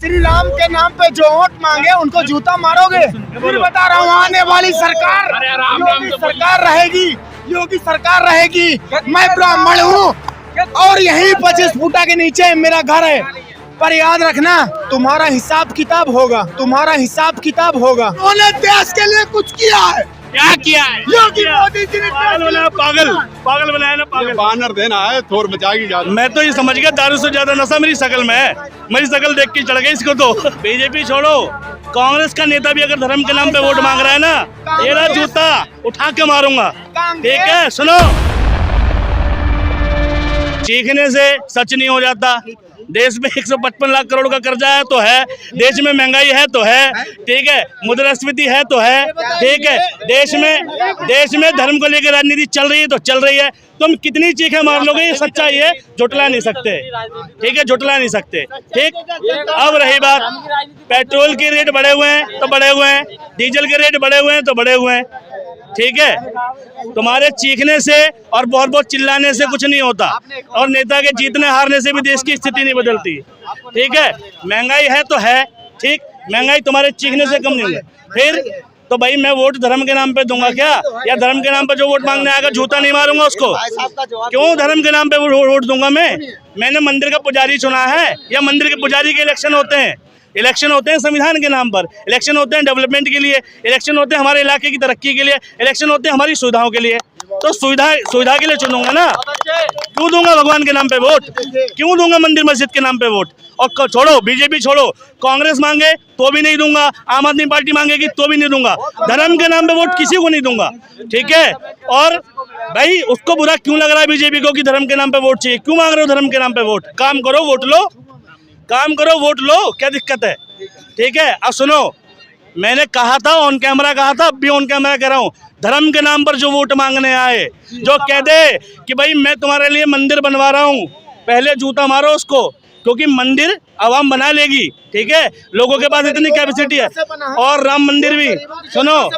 श्री राम के नाम पे जो वोट मांगे उनको जूता मारोगे। फिर बता रहा हूँ, आने वाली सरकार योगी सरकार रहेगी। मैं ब्राह्मण हूँ और यही 25 फुटा के नीचे मेरा घर है, पर याद रखना तुम्हारा हिसाब किताब होगा, उन्होंने देश के लिए कुछ किया है। क्या किया है? योगी मोदी जी ने पागल बनाया ना, पागल बानर देना है, थोर मचाएगी। मैं तो ये समझ गया दारू से ज्यादा नशा मेरी शकल में है। मेरी शकल देख के चढ़ गई इसको। तो बीजेपी छोड़ो, कांग्रेस का नेता भी अगर धर्म के नाम पे वोट मांग रहा है ना, तेरा जूता उठा के मारूंगा। ठीक है, सुनो, चीखने से सच नहीं हो जाता। देश में 155 लाख करोड़ का कर्जा है तो है, देश में महंगाई है तो है, ठीक है, मुद्रास्फीति है तो है, ठीक है, देश में धर्म को लेकर राजनीति चल रही है तो चल रही है। तुम कितनी चीखें मार लोगे, ये सच्चाई है, झुटला नहीं सकते। ठीक है, झुटला नहीं सकते। ठीक, अब रही बात, पेट्रोल के रेट बढ़े हुए हैं तो बढ़े हुए हैं, डीजल के रेट बढ़े हुए हैं तो बढ़े हुए हैं। ठीक है, तुम्हारे चीखने से और बहुत बहुत चिल्लाने से कुछ नहीं होता, और नेता के जीतने हारने से भी देश की स्थिति नहीं बदलती। ठीक है, महंगाई है तो है, ठीक, महंगाई तुम्हारे चीखने से कम नहीं होगी। फिर तो भाई मैं वोट धर्म के नाम पे दूंगा क्या? या धर्म के नाम पे जो वोट मांगने आएगा जूता नहीं मारूंगा उसको? क्यों धर्म के नाम पे वोट दूंगा मैंने मंदिर का पुजारी चुना है, या मंदिर के पुजारी के इलेक्शन होते हैं? इलेक्शन होते हैं संविधान के नाम पर, इलेक्शन होते हैं डेवलपमेंट के लिए, इलेक्शन होते हैं हमारे इलाके की तरक्की के लिए, इलेक्शन होते हैं हमारी सुविधाओं के लिए। तो सुविधा के लिए चुनूंगा ना। क्यों दूंगा भगवान के नाम पे वोट? क्यों दूंगा मंदिर मस्जिद के नाम पे वोट? और छोड़ो, बीजेपी छोड़ो, कांग्रेस मांगे तो भी नहीं दूंगा, आम आदमी पार्टी मांगेगी तो भी नहीं दूंगा। धर्म के नाम पे वोट किसी को नहीं दूंगा। ठीक है, और भाई उसको बुरा क्यों लग रहा है बीजेपी को कि धर्म के नाम पे वोट चाहिए? क्यों मांग रहे हो धर्म के नाम पे वोट? काम करो, वोट लो, काम करो, वोट लो, क्या दिक्कत है? ठीक है, अब सुनो, मैंने कहा था ऑन कैमरा, कहा था, अब भी ऑन कैमरा कह रहा हूँ, धर्म के नाम पर जो वोट मांगने आए, जो कह दे कि भाई मैं तुम्हारे लिए मंदिर बनवा रहा हूँ, पहले जूता मारो उसको, क्योंकि मंदिर आवाम बना लेगी। ठीक है, लोगों के पास इतनी कैपेसिटी है। और राम मंदिर भी, सुनो,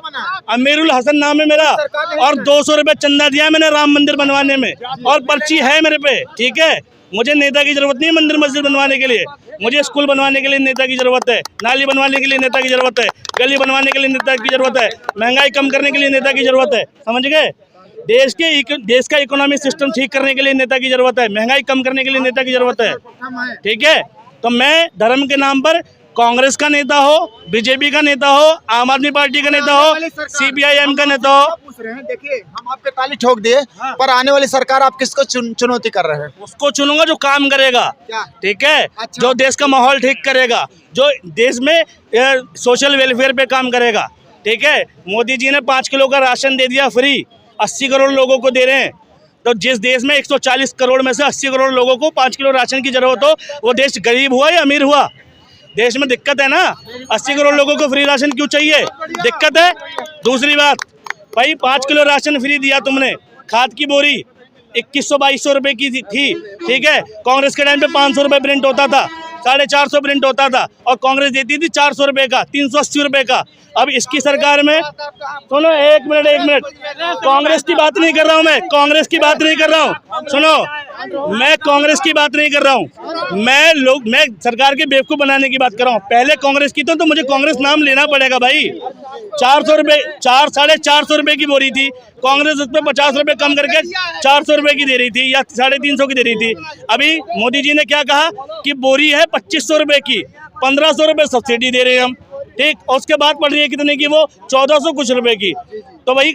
अमीरुल हसन नाम है मेरा, और 200 रुपये चंदा दिया मैंने राम मंदिर बनवाने में, और पर्ची है मेरे पे। ठीक है, मुझे नेता की जरूरत नहीं है मंदिर मस्जिद बनवाने के लिए, मुझे स्कूल बनवाने के लिए नेता की जरूरत है, नाली बनवाने के लिए नेता की जरूरत है, गली बनवाने के लिए नेता की जरूरत है, महंगाई कम करने के लिए नेता की जरूरत है। समझ गए? देश का इकोनॉमिक सिस्टम ठीक करने के लिए नेता की जरूरत है, महंगाई कम करने के लिए नेता की जरूरत है। ठीक है, तो मैं धर्म के नाम पर कांग्रेस का नेता हो, बीजेपी का नेता हो, आम आदमी पार्टी का नेता हो, CPIM का नेता हो, देखिए हम आप पे ताली ठोक दिए, पर आने वाली सरकार आप किसको चुनौती कर रहे हैं? उसको चुनूंगा जो काम करेगा। ठीक है, अच्छा। जो देश का माहौल ठीक करेगा, जो देश में सोशल वेलफेयर पे काम करेगा। ठीक है, मोदी जी ने 5 किलो का राशन दे दिया फ्री, 80 करोड़ लोगों को दे रहे हैं। तो जिस देश में 140 करोड़ में से 80 करोड़ लोगों को 5 किलो राशन की जरूरत हो, वो देश गरीब हुआ या अमीर हुआ? देश में दिक्कत है ना, 80 करोड़ लोगों को फ्री राशन क्यों चाहिए? दिक्कत है। दूसरी बात, भाई 5 किलो राशन फ्री दिया तुमने, खाद की बोरी 2100-2200 रुपए की थी। ठीक है, कांग्रेस के टाइम पे 500 रुपए प्रिंट होता था, 450 प्रिंट होता था, और कांग्रेस देती थी 400 रुपए का, 380 रुपए का। अब इसकी सरकार में, सुनो, एक मिनट, कांग्रेस की बात नहीं कर रहा हूँ मैं, कांग्रेस की बात नहीं कर रहा हूँ, सुनो, मैं कांग्रेस की बात नहीं कर रहा हूँ, मैं सरकार के बेवकूफ बनाने की बात कर रहा हूँ। पहले कांग्रेस की तो मुझे कांग्रेस नाम लेना पड़ेगा भाई। 400 रुपए, 450 रुपए की बोरी थी, कांग्रेस उस पर 50 रुपए कम करके 400 रुपए की दे रही थी, या 350 की दे रही थी। अभी मोदी जी ने क्या कहा कि बोरी है 2500 रुपए की, 1500 रुपए सब्सिडी दे रहे हैं हम। ठीक, और उसके बाद पड़ रही है कितने की? वो 1400 कुछ रुपए की। तो भाई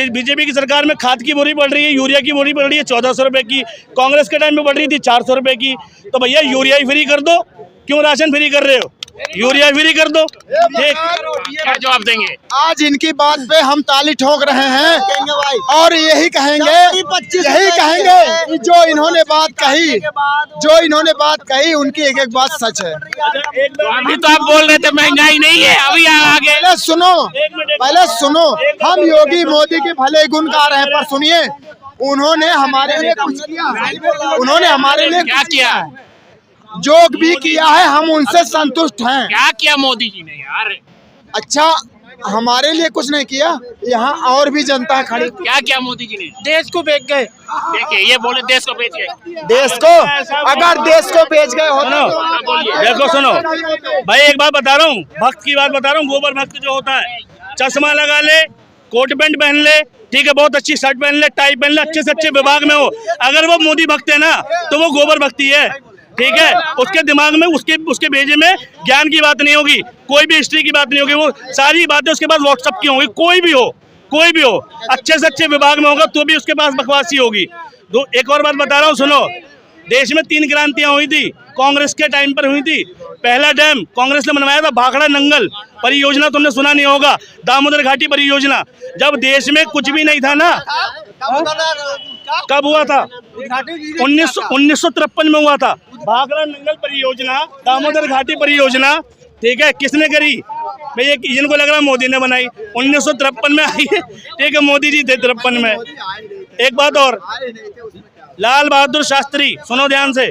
बीजेपी की सरकार में खाद की बोरी पड़ रही है, यूरिया की बोरी पड़ रही है 1400 रुपए की, कांग्रेस के टाइम में पड़ रही थी 400 रुपए की। तो भैया यूरिया ही फ्री कर दो, क्यों राशन फ्री कर रहे हो? यूरिया फ्री कर दो। क्या जवाब देंगे? आज इनकी बात पे हम ताली ठोक रहे हैं, और यही कहेंगे कि जो इन्होंने बात कही उनकी एक एक बात सच है। अभी तो आप बोल रहे थे महंगाई नहीं है, अभी आगे पहले सुनो, हम योगी मोदी के भले गुण गा रहे हैं, पर सुनिए, उन्होंने हमारे लिए कुछ किया, उन्होंने हमारे लिए क्या किया? जो भी किया है हम उनसे संतुष्ट हैं। क्या किया मोदी जी ने यार? अच्छा, हमारे लिए कुछ नहीं किया, यहाँ और भी जनता खड़ी। क्या क्या मोदी जी ने? देश को बेच गए, देखिए ये बोले देश को बेच गए। देश को, अगर देश को बेच गए होते सुनो, तो देखो सुनो भाई, एक बात बता रहा हूँ, भक्त की बात बता रहा हूँ। गोबर भक्त जो होता है, चश्मा लगा ले, कोट पैंट पहन ले, ठीक है, बहुत अच्छी शर्ट पहन ले, टाई पहन ले, अच्छे से अच्छे विभाग में हो, अगर वो मोदी भक्त है ना तो वो गोबर भक्ति है, ठीक है। उसके दिमाग में, उसके भेजे में ज्ञान की बात नहीं होगी, कोई भी हिस्ट्री की बात नहीं होगी, वो सारी बातें उसके पास व्हाट्सएप की होंगी। कोई भी हो अच्छे से अच्छे विभाग में होगा तो भी उसके पास बकवासी होगी। एक और बात बता रहा हूँ, सुनो, देश में 3 क्रांतियां हुई थी, कांग्रेस के टाइम पर हुई थी। पहला डैम कांग्रेस ने बनवाया था, भाखड़ा नंगल परियोजना, तुमने सुना नहीं होगा, दामोदर घाटी परियोजना, जब देश में कुछ भी नहीं था ना। कब हुआ था? 1953 में हुआ था, भाखड़ा नंगल परियोजना, दामोदर घाटी परियोजना, ठीक है। किसने करी भाई? एक इनको लग रहा है मोदी ने बनाई, 1953 में आई है, ठीक है, मोदी जी थे 53 में। एक बात और, लाल बहादुर शास्त्री, सुनो ध्यान से,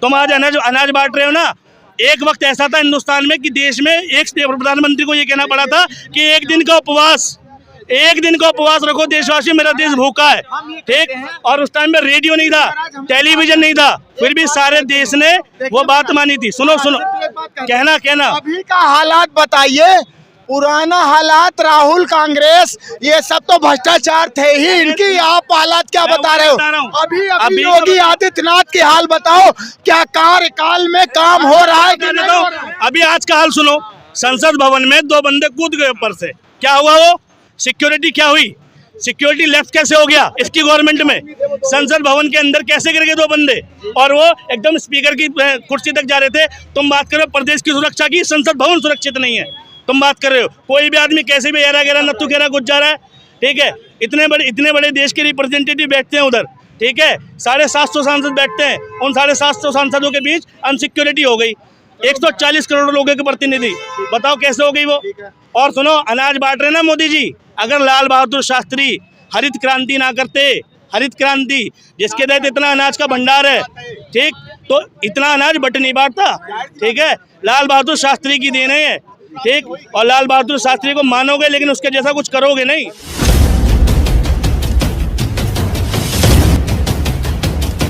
तुम आज अनाज बांट रहे हो ना, एक वक्त ऐसा था हिंदुस्तान में कि देश में एक प्रधानमंत्री को ये कहना पड़ा था कि एक दिन का उपवास रखो देशवासी, मेरा देश भूखा है, ठीक। और उस टाइम में रेडियो नहीं था, टेलीविजन नहीं था, फिर भी सारे देश ने वो बात मानी थी। सुनो, कहना अभी का हालात बताइए, पुराना हालात, राहुल, कांग्रेस, ये सब तो भ्रष्टाचार थे ही, इनकी आप हालात क्या बता रहे हो? अभी योगी आदित्यनाथ की हाल बताओ, क्या कार्यकाल में काम हो रहा है कि नहीं हो रहा है? अभी आज का हाल सुनो, संसद भवन में 2 बंदे कूद गए ऊपर से, क्या हुआ? वो सिक्योरिटी क्या हुई? सिक्योरिटी लेफ्ट कैसे हो गया इसकी गवर्नमेंट में? संसद भवन के अंदर कैसे गिर गए 2 बंदे, और वो एकदम स्पीकर की कुर्सी तक जा रहे थे। तुम बात कर रहे हो प्रदेश की सुरक्षा की, संसद भवन सुरक्षित नहीं है, तुम बात कर रहे हो। कोई भी आदमी कैसे भी एरा गेरा नत्थु गेरा घुस जा रहा है, ठीक है। इतने बड़े देश के रिप्रेजेंटेटिव बैठते हैं उधर, ठीक है, 750 सांसद बैठते हैं, उन 750 सांसदों के बीच अनसिक्योरिटी हो गई, 140 करोड़ लोगों के प्रतिनिधि, बताओ कैसे हो गई वो। और सुनो, अनाज बांट रहे ना मोदी जी, अगर लाल बहादुर शास्त्री हरित क्रांति ना करते, हरित क्रांति जिसके तहत इतना अनाज का भंडार है, ठीक, तो इतना अनाज बट नहीं बांटता, ठीक है। लाल बहादुर शास्त्री की देन है, ठीक, और लाल बहादुर शास्त्री को मानोगे लेकिन उसके जैसा कुछ करोगे नहीं।